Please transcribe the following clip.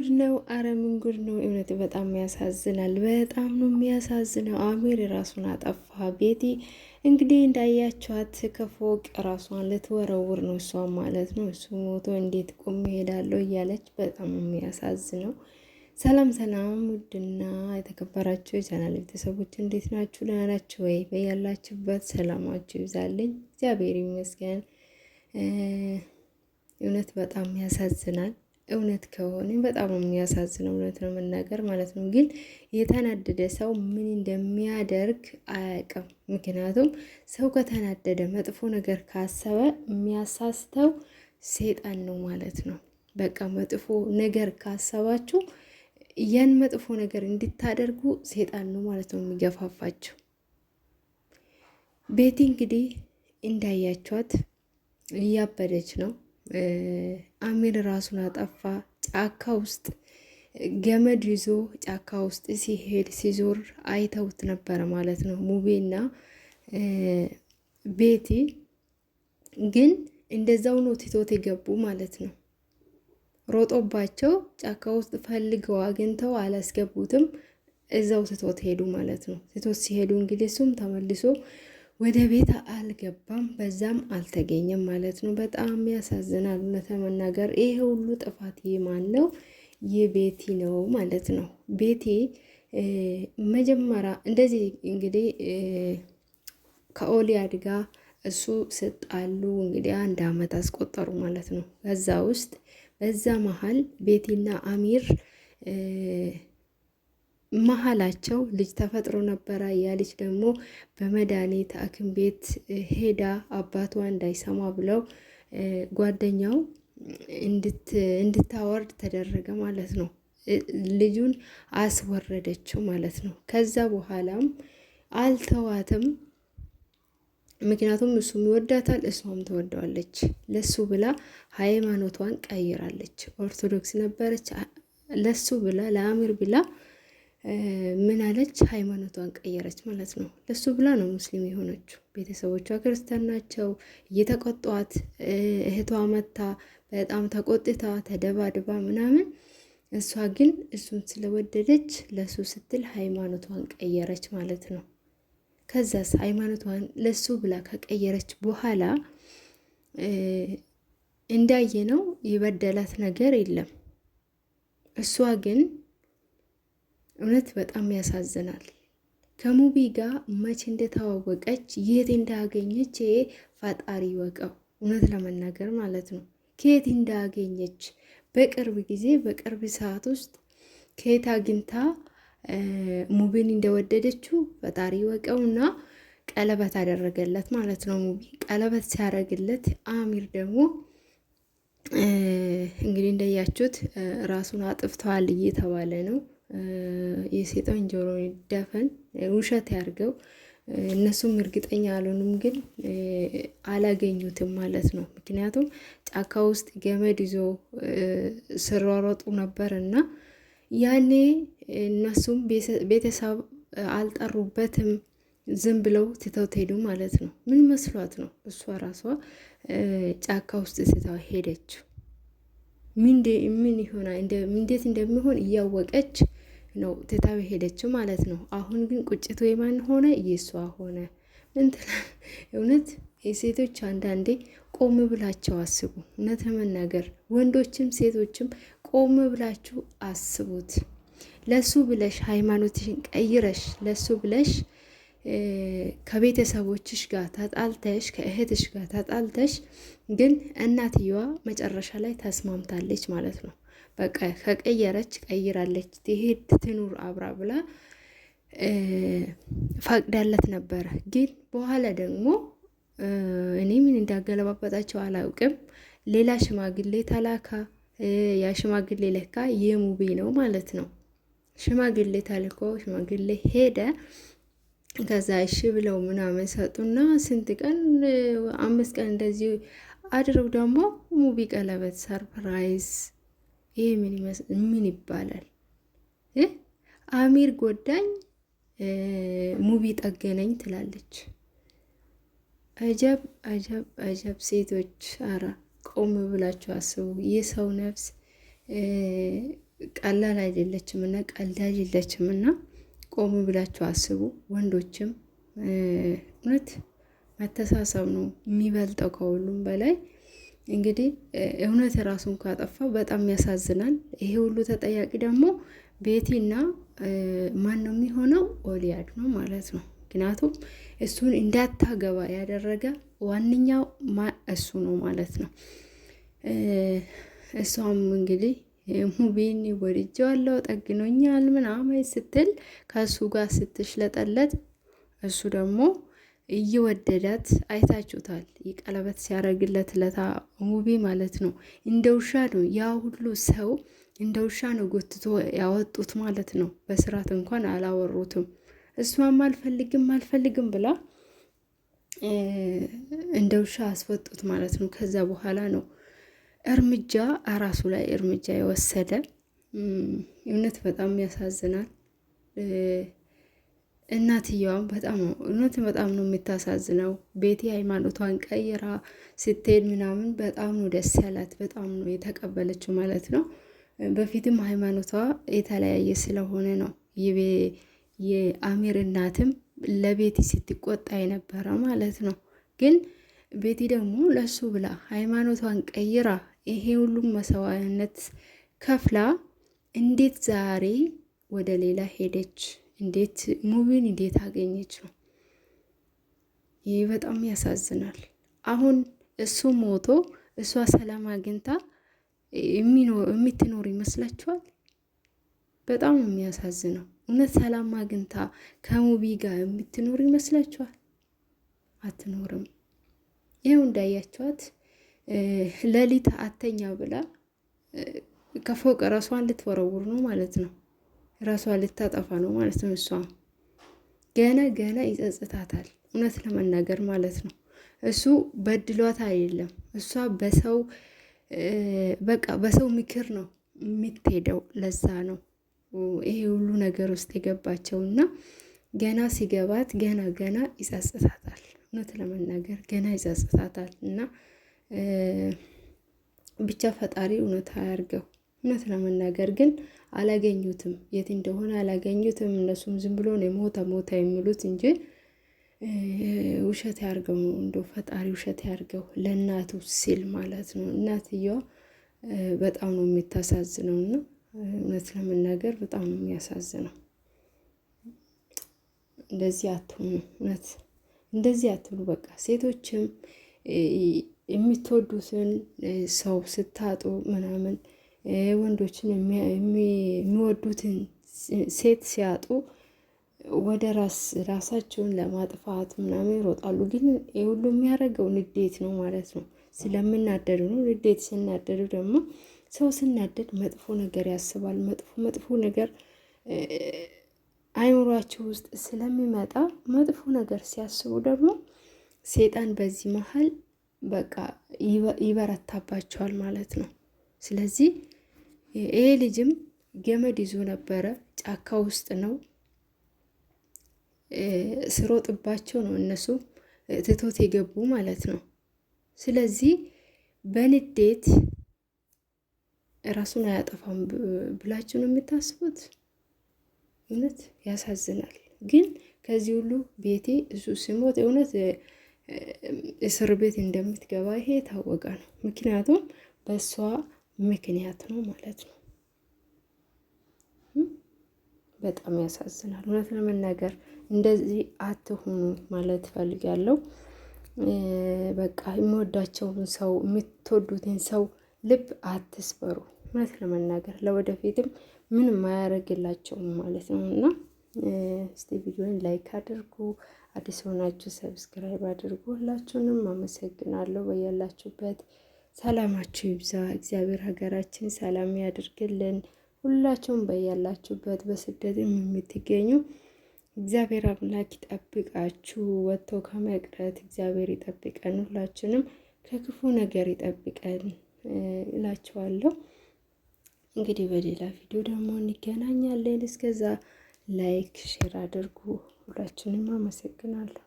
ጉድ ነው! አረ ምን ጉድ ነው! እውነት በጣም ያሳዝናል። በጣም ነው የሚያሳዝነው። አሚር ራሱን አጠፋ። ቤቲ እንግዲህ እንዳያቸዋት ከፎቅ ራሷን ልትወረውር ነው፣ እሷ ማለት ነው። እሱ ሞቶ እንዴት ቆሜ እሄዳለሁ እያለች በጣም የሚያሳዝነው። ሰላም ሰላም! ውድና የተከበራችሁ የቻናል ቤተሰቦች እንዴት ናችሁ? ደህና ናችሁ ወይ? በያላችሁበት ሰላማችሁ ይብዛልኝ። እግዚአብሔር ይመስገን። እውነት በጣም ያሳዝናል። እውነት ከሆነ በጣም የሚያሳዝነው እውነት ነው መናገር ማለት ነው። ግን የተናደደ ሰው ምን እንደሚያደርግ አያውቅም። ምክንያቱም ሰው ከተናደደ መጥፎ ነገር ካሰበ የሚያሳስተው ሴጣን ነው ማለት ነው። በቃ መጥፎ ነገር ካሰባችሁ ያን መጥፎ ነገር እንድታደርጉ ሴጣን ነው ማለት ነው የሚገፋፋችሁ። ቤቲ እንግዲህ እንዳያችኋት እያበደች ነው። አሚር ራሱን አጠፋ። ጫካ ውስጥ ገመድ ይዞ ጫካ ውስጥ ሲሄድ ሲዞር አይተውት ነበረ ማለት ነው ሙቤና ቤቲ። ግን እንደዛው ነው ትቶት የገቡ ማለት ነው። ሮጦባቸው ጫካ ውስጥ ፈልገው አግኝተው አላስገቡትም። እዛው ትቶት ሄዱ ማለት ነው። ትቶት ሲሄዱ እንግዲህ እሱም ተመልሶ ወደ ቤት አልገባም፣ በዛም አልተገኘም ማለት ነው። በጣም ያሳዝናል። እውነት ለመናገር ይሄ ሁሉ ጥፋት የማን ነው? የቤቲ ነው ማለት ነው። ቤቲ መጀመሪያ እንደዚህ እንግዲህ ከኦሊያድ ጋር እሱ ስጣሉ እንግዲህ 1 አመት አስቆጠሩ ማለት ነው። በዛ መሀል ቤቲና አሚር መሀላቸው ልጅ ተፈጥሮ ነበረ። ያ ልጅ ደግሞ በመድኃኒት ሐኪም ቤት ሄዳ አባቷ እንዳይሰማ ብለው ጓደኛው እንድታወርድ ተደረገ ማለት ነው። ልጁን አስወረደችው ማለት ነው። ከዛ በኋላም አልተዋትም። ምክንያቱም እሱም ይወዳታል፣ እሷም ትወደዋለች። ለሱ ብላ ሃይማኖቷን ቀይራለች። ኦርቶዶክስ ነበረች። ለሱ ብላ ለአሚር ብላ ምን አለች? ሃይማኖቷን ቀየረች ማለት ነው። ለሱ ብላ ነው ሙስሊም የሆነችው። ቤተሰቦቿ ክርስቲያን ናቸው። እየተቆጧት እህቷ መታ በጣም ተቆጥታ ተደባድባ ምናምን፣ እሷ ግን እሱን ስለወደደች ለሱ ስትል ሃይማኖቷን ቀየረች ማለት ነው። ከዛስ ሃይማኖቷን ለሱ ብላ ከቀየረች በኋላ እንዳየነው የበደላት ነገር የለም። እሷ ግን እውነት በጣም ያሳዝናል። ከሙቢ ጋር መቼ እንደተዋወቀች የት እንዳገኘች ፈጣሪ ወቀው። እውነት ለመናገር ማለት ነው ከየት እንዳገኘች በቅርብ ጊዜ በቅርብ ሰዓት ውስጥ ከየት አግኝታ ሙቢን እንደወደደችው ፈጣሪ ወቀውና ቀለበት አደረገለት ማለት ነው። ሙቢ ቀለበት ሲያደርግለት አሚር ደግሞ እንግዲህ እንደያችሁት ራሱን አጥፍተዋል እየተባለ ነው። የሴጣን ጆሮ ይደፈን፣ ውሸት ያርገው። እነሱም እርግጠኛ አልሆኑም፣ ግን አላገኙትም ማለት ነው። ምክንያቱም ጫካ ውስጥ ገመድ ይዞ ስሯሯጡ ነበር እና ያኔ እነሱም ቤተሰብ አልጠሩበትም። ዝም ብለው ትተውት ሄዱ ማለት ነው። ምን መስሏት ነው እሷ ራሷ ጫካ ውስጥ ትተው ሄደችው? ምን ይሆና እንዴት እንደሚሆን እያወቀች ነው ትታው ሄደችው ማለት ነው። አሁን ግን ቁጭቱ የማን ሆነ? የሷ ሆነ። እንትና እውነት የሴቶች አንዳንዴ ቆም ብላቸው አስቡ። እውነት ለመናገር ወንዶችም ሴቶችም ቆም ብላችሁ አስቡት። ለሱ ብለሽ ሃይማኖትሽን ቀይረሽ ለሱ ብለሽ ከቤተሰቦችሽ ጋር ተጣልተሽ ከእህትሽ ጋር ተጣልተሽ፣ ግን እናትየዋ መጨረሻ ላይ ተስማምታለች ማለት ነው። በቃ ከቀየረች ቀይራለች፣ ትሄድ ትኑር አብራ ብላ ፈቅዳለት ነበረ። ግን በኋላ ደግሞ እኔ ምን እንዳገለባበጣቸው አላውቅም። ሌላ ሽማግሌ ተላካ። ያ ሽማግሌ ለካ የሙቤ ነው ማለት ነው። ሽማግሌ ተልኮ ሽማግሌ ሄደ። ከዛ እሺ ብለው ምናምን ሰጡና ስንት ቀን 5 ቀን እንደዚህ አድረው ደግሞ ሙቢ ቀለበት ሰርፕራይዝ። ይሄ ምን ይባላል? አሚር ጎዳኝ ሙቢ ጠገነኝ ትላለች። አጀብ አጀብ አጀብ ሴቶች! አራ ቆም ብላችሁ አስቡ። የሰው ነፍስ ቀላል አይደለችም እና ቀልድ አይደለችም እና ቆሙ ብላችሁ አስቡ። ወንዶችም እውነት መተሳሰብ ነው የሚበልጠው ከሁሉም በላይ። እንግዲህ እውነት ራሱን ካጠፋው በጣም ያሳዝናል። ይሄ ሁሉ ተጠያቂ ደግሞ ቤቲና ማን ነው የሚሆነው? ኦሊያድ ነው ማለት ነው። ምክንያቱም እሱን እንዳታገባ ያደረገ ዋነኛው እሱ ነው ማለት ነው። እሷም እንግዲህ ሙቢን ወድጄዋለሁ ጠግኖኛል ምናምን ስትል ከእሱ ጋር ስትሽለጠለጥ እሱ ደግሞ እየወደዳት አይታችሁታል። የቀለበት ሲያደርግለት ለታ ሙቢ ማለት ነው። እንደ ውሻ ነው ያ ሁሉ ሰው እንደ ውሻ ነው ጎትቶ ያወጡት ማለት ነው። በስርዓት እንኳን አላወሩትም። እሷም አልፈልግም ብላ እንደ ውሻ አስወጡት ማለት ነው። ከዛ በኋላ ነው እርምጃ ራሱ ላይ እርምጃ የወሰደ። እውነት በጣም ያሳዝናል። እናትየዋም በጣም ነው የምታሳዝነው። ቤቲ ሃይማኖቷን ቀይራ ስትሄድ ምናምን በጣም ነው ደስ ያላት፣ በጣም ነው የተቀበለችው ማለት ነው። በፊትም ሃይማኖቷ የተለያየ ስለሆነ ነው የአሚር እናትም ለቤቲ ስትቆጣ የነበረ ማለት ነው። ግን ቤቲ ደግሞ ለሱ ብላ ሃይማኖቷን ቀይራ ይሄ ሁሉም መስዋዕትነት ከፍላ እንዴት ዛሬ ወደ ሌላ ሄደች? እንዴት ሙቢን እንዴት አገኘች ነው? ይሄ በጣም ያሳዝናል። አሁን እሱ ሞቶ እሷ ሰላም አግኝታ የምትኖር ይመስላችኋል? በጣም ነው የሚያሳዝነው። እውነት ሰላም አግኝታ ከሙቢ ጋር የምትኖር ይመስላችኋል? አትኖርም። ይኸው እንዳያችኋት ሌሊት አተኛ ብላ ከፎቅ ራሷን ልትወረውር ነው ማለት ነው። ራሷን ልታጠፋ ነው ማለት ነው። እሷ ገና ይጸጽታታል፣ እውነት ለመናገር ማለት ነው። እሱ በድሏት አይደለም። እሷ በሰው ምክር ነው የምትሄደው። ለዛ ነው ይሄ ሁሉ ነገር ውስጥ የገባቸው እና ገና ሲገባት ገና ይጸጽታታል። እውነት ለመናገር ገና ይጸጽታታል እና ብቻ ፈጣሪ እውነት አያርገው። እውነት ለመናገር ግን አላገኙትም፣ የት እንደሆነ አላገኙትም። እነሱም ዝም ብሎ ነው ሞተ የሚሉት እንጂ ውሸት ያርገው ነው። እንደው ፈጣሪ ውሸት ያርገው ለእናቱ ሲል ማለት ነው። እናትየዋ በጣም ነው የምታሳዝነው እና እውነት ለመናገር በጣም ነው የሚያሳዝነው። እንደዚህ አትሁኑ፣ እውነት እንደዚህ አትሁኑ። በቃ ሴቶችም የሚትወዱትን ሰው ስታጡ ምናምን ወንዶችን የሚወዱትን ሴት ሲያጡ ወደ ራሳቸውን ለማጥፋት ምናምን ይሮጣሉ። ግን የሁሉ የሚያደርገው ንዴት ነው ማለት ነው። ስለምናደዱ ነው። ንዴት ስናደዱ ደግሞ ሰው ስናደድ መጥፎ ነገር ያስባል። መጥፎ ነገር አይምሯቸው ውስጥ ስለሚመጣ መጥፎ ነገር ሲያስቡ ደግሞ ሴጣን በዚህ መሀል በቃ ይበረታባቸዋል ማለት ነው። ስለዚህ ይሄ ልጅም ገመድ ይዞ ነበረ፣ ጫካ ውስጥ ነው ስሮጥባቸው ነው እነሱ ትቶት የገቡ ማለት ነው። ስለዚህ በንዴት ራሱን አያጠፋም ብላችሁ ነው የምታስቡት? እውነት ያሳዝናል። ግን ከዚህ ሁሉ ቤቴ እሱ ሲሞት እውነት እስር ቤት እንደምትገባ ይሄ የታወቀ ነው። ምክንያቱም በእሷ ምክንያት ነው ማለት ነው። በጣም ያሳዝናል። እውነት ለመናገር እንደዚህ አትሁኑ ማለት ፈልጋለሁ። በቃ የሚወዳቸውን ሰው የምትወዱትን ሰው ልብ አትስበሩ። እውነት ለመናገር ለወደፊትም ምንም አያደርግላቸውም ማለት ነው። እና እስቲ ቪዲዮን ላይክ አድርጉ፣ አዲስ ሆናችሁ ሰብስክራይብ አድርጉ። ሁላችሁንም አመሰግናለሁ። በያላችሁበት ሰላማችሁ ይብዛ። እግዚአብሔር ሀገራችን ሰላም ያድርግልን። ሁላችሁም በያላችሁበት በስደትም የምትገኙ እግዚአብሔር አምላክ ይጠብቃችሁ። ወጥቶ ከመቅረት እግዚአብሔር ይጠብቀን። ሁላችንም ከክፉ ነገር ይጠብቀን እላችኋለሁ። እንግዲህ በሌላ ቪዲዮ ደግሞ እንገናኛለን። እስከዛ ላይክ ሼር አድርጉ። ሁላችንም አመሰግናለሁ።